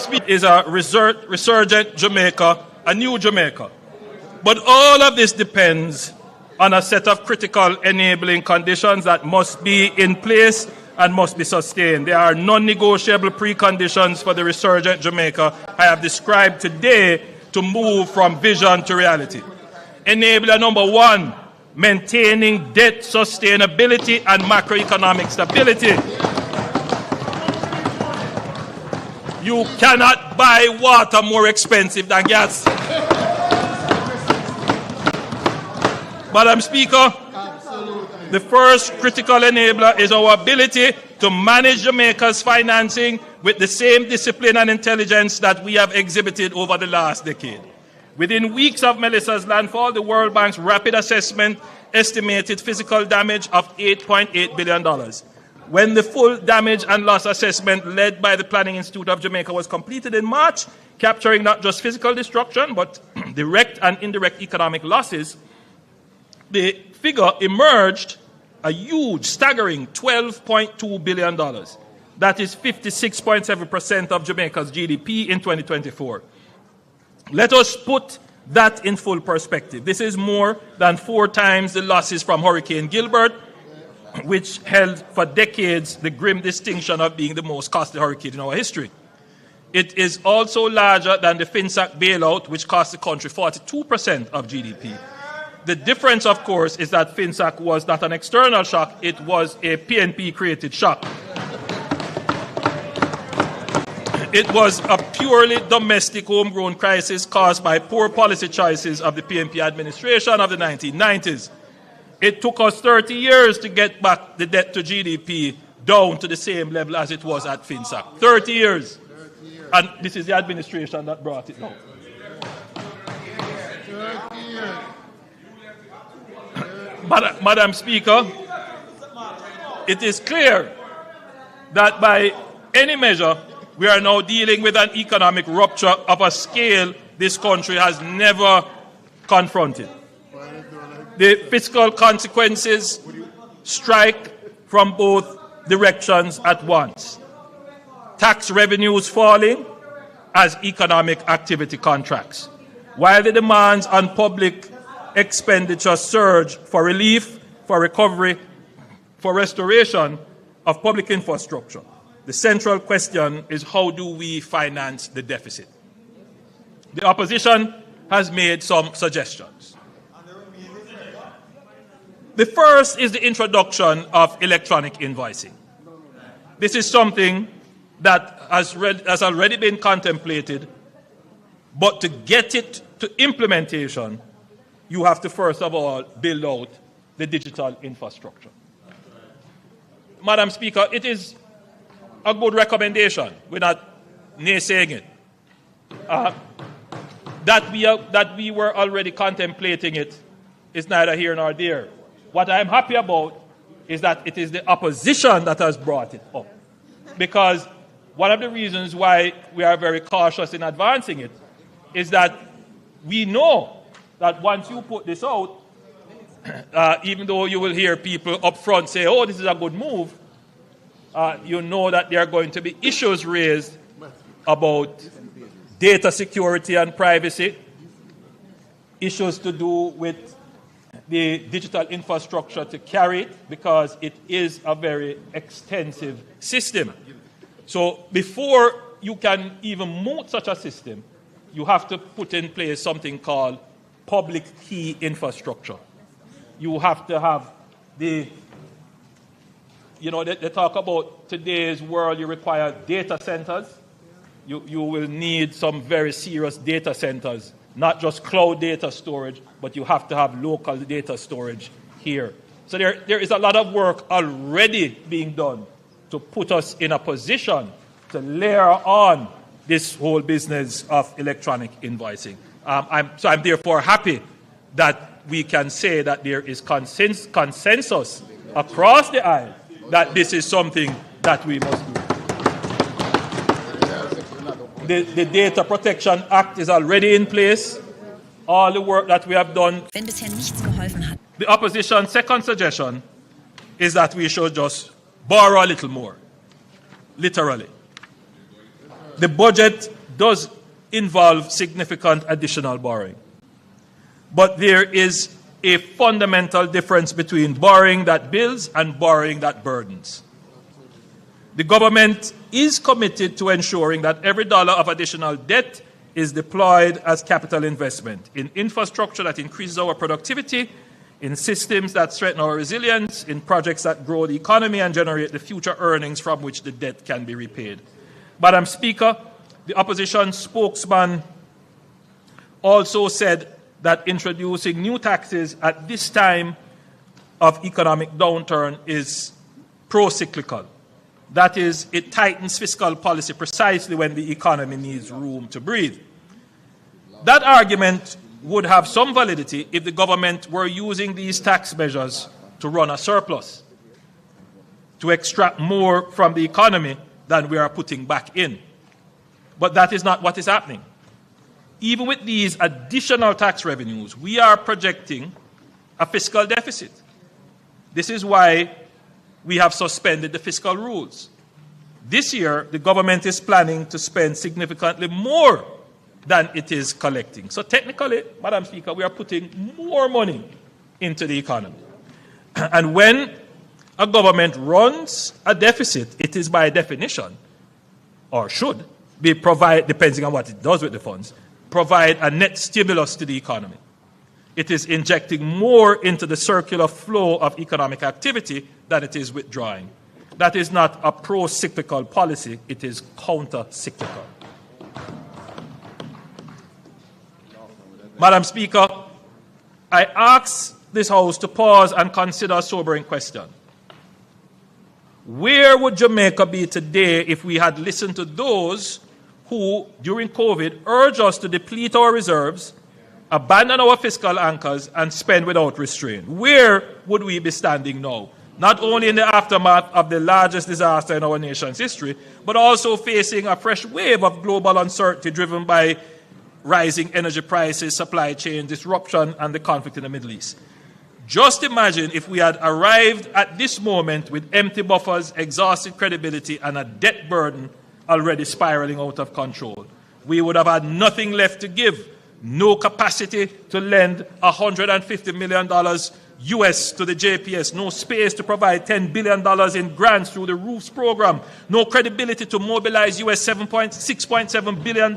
Speaker, is a resurgent Jamaica, a new Jamaica. But all of this depends on a set of critical enabling conditions that must be in place and must be sustained. There are non-negotiable preconditions for the resurgent Jamaica I have described today to move from vision to reality. Enabler number one, maintaining debt sustainability and macroeconomic stability. You cannot buy water more expensive than gas. Madam Speaker, the first critical enabler is our ability to manage Jamaica's financing with the same discipline and intelligence that we have exhibited over the last decade. Within weeks of Melissa's landfall, the World Bank's rapid assessment estimated physical damage of $8.8 billion. When the full damage and loss assessment led by the Planning Institute of Jamaica was completed in March, capturing not just physical destruction, but direct and indirect economic losses, the figure emerged a huge, staggering $12.2 billion. That is 56.7% of Jamaica's GDP in 2024. Let us put that in full perspective. This is more than 4 times the losses from Hurricane Gilbert, which held for decades the grim distinction of being the most costly hurricane in our history. It is also larger than the FinSAC bailout, which cost the country 42% of GDP. The difference, of course, is that FinSAC was not an external shock, it was a PNP-created shock. It was a purely domestic homegrown crisis caused by poor policy choices of the PNP administration of the 1990s. It took us 30 years to get back the debt to GDP down to the same level as it was at FinSAC. 30 years. And this is the administration that brought it down. Madam Speaker, it is clear that by any measure, we are now dealing with an economic rupture of a scale this country has never confronted. The fiscal consequences strike from both directions at once. Tax revenues falling as economic activity contracts, while the demands on public expenditure surge for relief, for recovery, for restoration of public infrastructure. The central question is, how do we finance the deficit? The opposition has made some suggestions. The first is the introduction of electronic invoicing. This is something that has already been contemplated, but to get it to implementation, you have to first of all build out the digital infrastructure. Madam Speaker, it is a good recommendation. We're not naysaying it. That we were already contemplating it is neither here nor there. What I'm happy about is that it is the opposition that has brought it up. Because one of the reasons why we are very cautious in advancing it is that we know that once you put this out, even though you will hear people up front say, oh, this is a good move, you know that there are going to be issues raised about data security and privacy, issues to do with the digital infrastructure to carry it, because it is a very extensive system. So before you can even move such a system, you have to put in place something called public key infrastructure. You have to have they talk about today's world, you require data centers. You will need some very serious data centers, not just cloud data storage, but you have to have local data storage here. So there is a lot of work already being done to put us in a position to layer on this whole business of electronic invoicing. I'm therefore happy that we can say that there is consensus across the aisle that this is something that we must do. The Data Protection Act is already in place. All the work that we have done. The opposition's second suggestion is that we should just borrow a little more, literally. The budget does involve significant additional borrowing. But there is a fundamental difference between borrowing that builds and borrowing that burdens. The government is committed to ensuring that every dollar of additional debt is deployed as capital investment in infrastructure that increases our productivity, in systems that strengthen our resilience, in projects that grow the economy and generate the future earnings from which the debt can be repaid. Madam Speaker, the opposition spokesman also said that introducing new taxes at this time of economic downturn is pro-cyclical. That is, it tightens fiscal policy precisely when the economy needs room to breathe. That argument would have some validity if the government were using these tax measures to run a surplus, to extract more from the economy than we are putting back in. But that is not what is happening. Even with these additional tax revenues, we are projecting a fiscal deficit. This is why we have suspended the fiscal rules. This year, the government is planning to spend significantly more than it is collecting. So technically, Madam Speaker, we are putting more money into the economy. And when a government runs a deficit, it is by definition, or should be depending on what it does with the funds, provide a net stimulus to the economy. It is injecting more into the circular flow of economic activity than it is withdrawing. That is not a pro-cyclical policy, it is counter-cyclical. Madam Speaker, I ask this House to pause and consider a sobering question. Where would Jamaica be today if we had listened to those who, during COVID, urged us to deplete our reserves, abandon our fiscal anchors, and spend without restraint? Where would we be standing now? Not only in the aftermath of the largest disaster in our nation's history, but also facing a fresh wave of global uncertainty driven by rising energy prices, supply chain disruption, and the conflict in the Middle East. Just imagine if we had arrived at this moment with empty buffers, exhausted credibility, and a debt burden already spiraling out of control. We would have had nothing left to give, no capacity to lend $150 million US to the JPS, no space to provide $10 billion in grants through the ROOFs program, no credibility to mobilize US $6.7 billion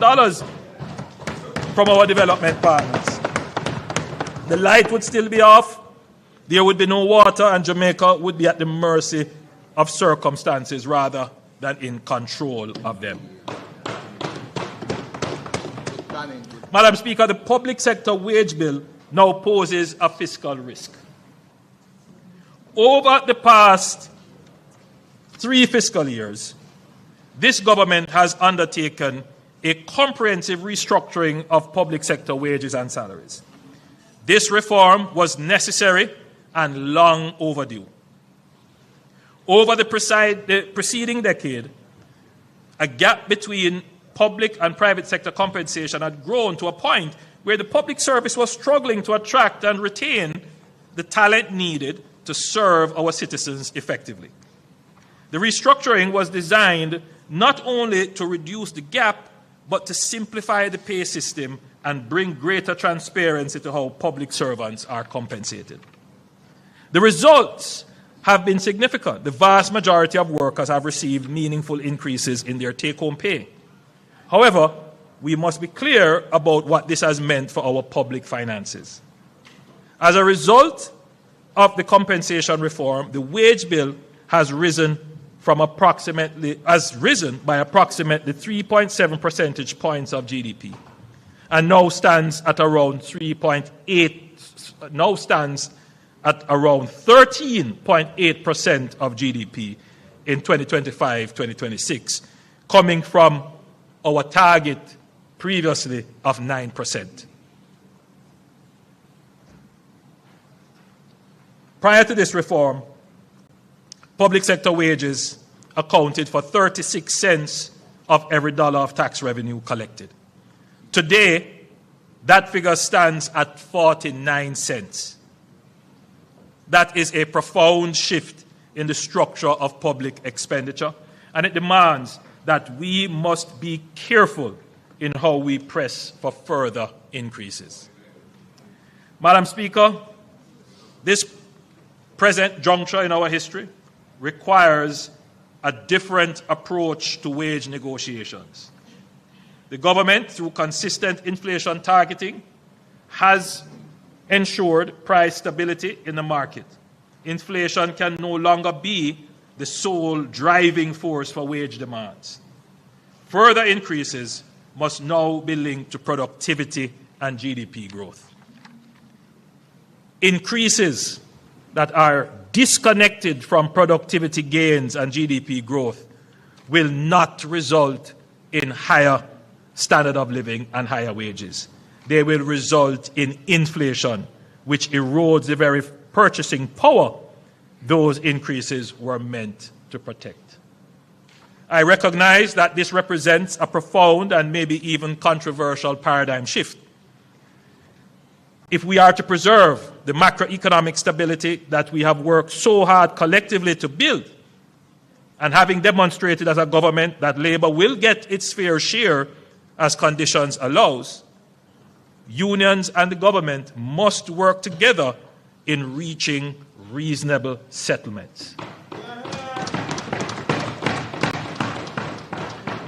from our development partners. The light would still be off, there would be no water, and Jamaica would be at the mercy of circumstances rather than in control of them. Madam Speaker, the public sector wage bill now poses a fiscal risk. Over the past 3 fiscal years, this government has undertaken a comprehensive restructuring of public sector wages and salaries. This reform was necessary and long overdue. Over the preceding decade, a gap between public and private sector compensation had grown to a point where the public service was struggling to attract and retain the talent needed to serve our citizens effectively. The restructuring was designed not only to reduce the gap, but to simplify the pay system and bring greater transparency to how public servants are compensated. The results have been significant. The vast majority of workers have received meaningful increases in their take-home pay. However, we must be clear about what this has meant for our public finances. As a result of the compensation reform, the wage bill has risen by approximately 3.7 percentage points of GDP, and now stands at around 13.8% of GDP in 2025-2026, coming from our target previously of 9%. Prior to this reform, public sector wages accounted for 36 cents of every dollar of tax revenue collected. Today, that figure stands at 49 cents. That is a profound shift in the structure of public expenditure, and it demands that we must be careful in how we press for further increases. Madam Speaker, this present juncture in our history requires a different approach to wage negotiations. The government, through consistent inflation targeting, has ensured price stability in the market. Inflation can no longer be the sole driving force for wage demands. Further increases must now be linked to productivity and GDP growth. Increases that are disconnected from productivity gains and GDP growth will not result in higher standard of living and higher wages. They will result in inflation, which erodes the very purchasing power those increases were meant to protect. I recognize that this represents a profound and maybe even controversial paradigm shift. If we are to preserve the macroeconomic stability that we have worked so hard collectively to build, and having demonstrated as a government that Labour will get its fair share as conditions allows, unions and the government must work together in reaching reasonable settlements.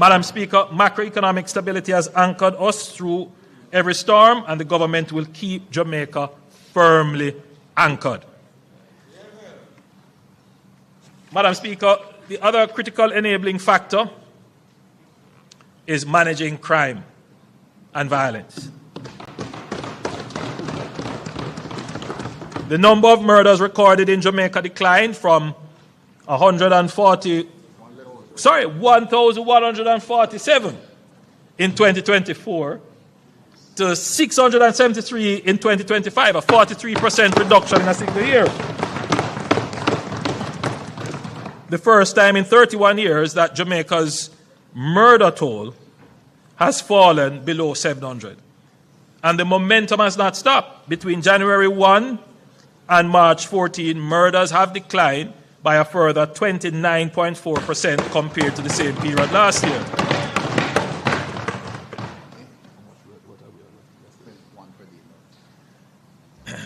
Madam Speaker, macroeconomic stability has anchored us through every storm, and the government will keep Jamaica firmly anchored. Madam Speaker, the other critical enabling factor is managing crime and violence. The number of murders recorded in Jamaica declined from 1,147 in 2024 to 673 in 2025, a 43% reduction in a single year. The first time in 31 years that Jamaica's murder toll has fallen below 700. And the momentum has not stopped. Between January 1 and March 14, murders have declined by a further 29.4% compared to the same period last year.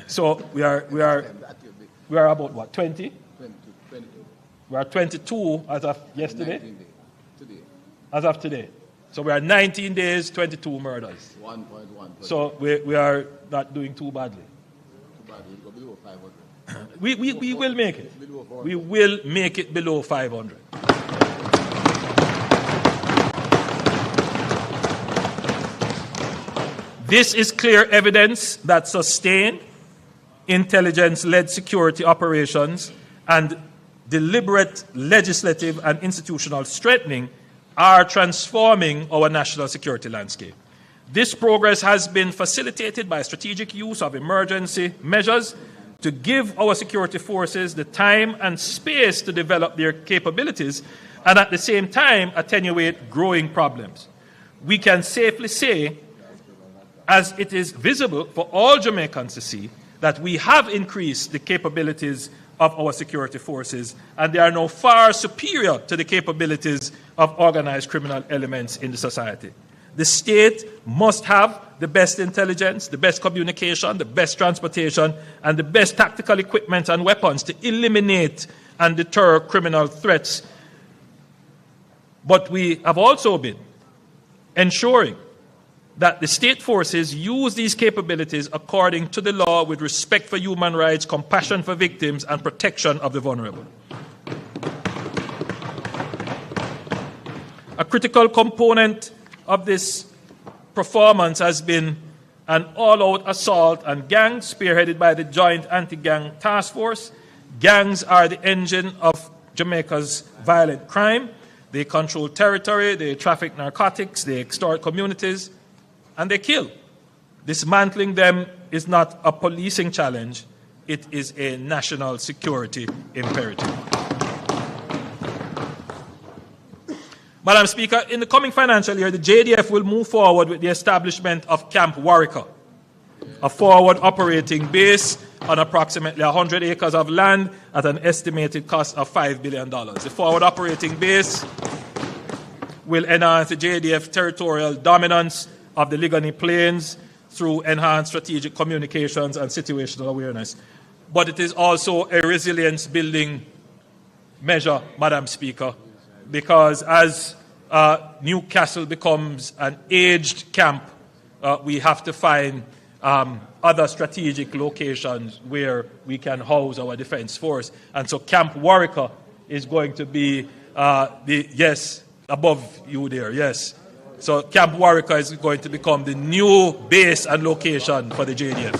So we are about what, 20? 22. We are 22 as of yesterday? Today. As of today. So we are 19 days, 22 murders. 1.1. So we are not doing too badly. We'll go below 500. We will make it. We will make it below 500. This is clear evidence that sustained intelligence-led security operations and deliberate legislative and institutional strengthening are transforming our national security landscape. This progress has been facilitated by strategic use of emergency measures to give our security forces the time and space to develop their capabilities and at the same time attenuate growing problems. We can safely say, as it is visible for all Jamaicans to see, that we have increased the capabilities of our security forces, and they are now far superior to the capabilities of organized criminal elements in the society. The state must have the best intelligence, the best communication, the best transportation, and the best tactical equipment and weapons to eliminate and deter criminal threats. But we have also been ensuring that the state forces use these capabilities according to the law with respect for human rights, compassion for victims, and protection of the vulnerable. A critical component of this performance has been an all-out assault on gangs spearheaded by the Joint Anti-Gang Task Force. Gangs are the engine of Jamaica's violent crime. They control territory, they traffic narcotics, they extort communities, and they kill. Dismantling them is not a policing challenge, it is a national security imperative. Madam Speaker, in the coming financial year, the JDF will move forward with the establishment of Camp Warwicker, a forward operating base on approximately 100 acres of land at an estimated cost of $5 billion. The forward operating base will enhance the JDF territorial dominance of the Ligoni Plains through enhanced strategic communications and situational awareness. But it is also a resilience-building measure, Madam Speaker, because as Newcastle becomes an aged camp, we have to find other strategic locations where we can house our defense force. And so Camp Warwicker is going to be yes, above you there, yes. So Camp Warwicker is going to become the new base and location for the JDF.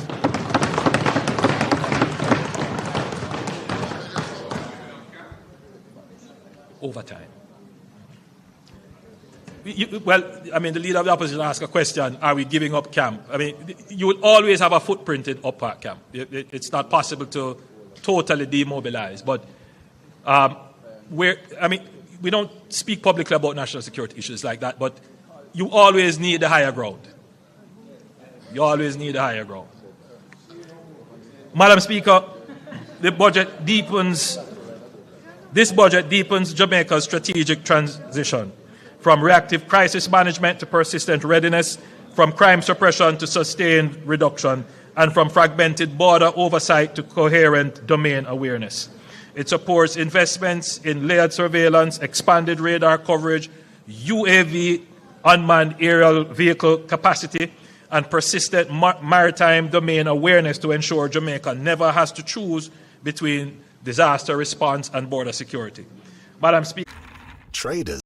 Over time. Well, I mean, the leader of the opposition asked a question, are we giving up camp? I mean, you will always have a footprint in Upper Camp. It's not possible to totally demobilize. But, we don't speak publicly about national security issues like that, but you always need the higher ground. You always need the higher ground. Madam Speaker, this budget deepens Jamaica's strategic transition from reactive crisis management to persistent readiness, from crime suppression to sustained reduction, and from fragmented border oversight to coherent domain awareness. It supports investments in layered surveillance, expanded radar coverage, UAV unmanned aerial vehicle capacity, and persistent maritime domain awareness to ensure Jamaica never has to choose between disaster response and border security. Madam Speaker. Traders.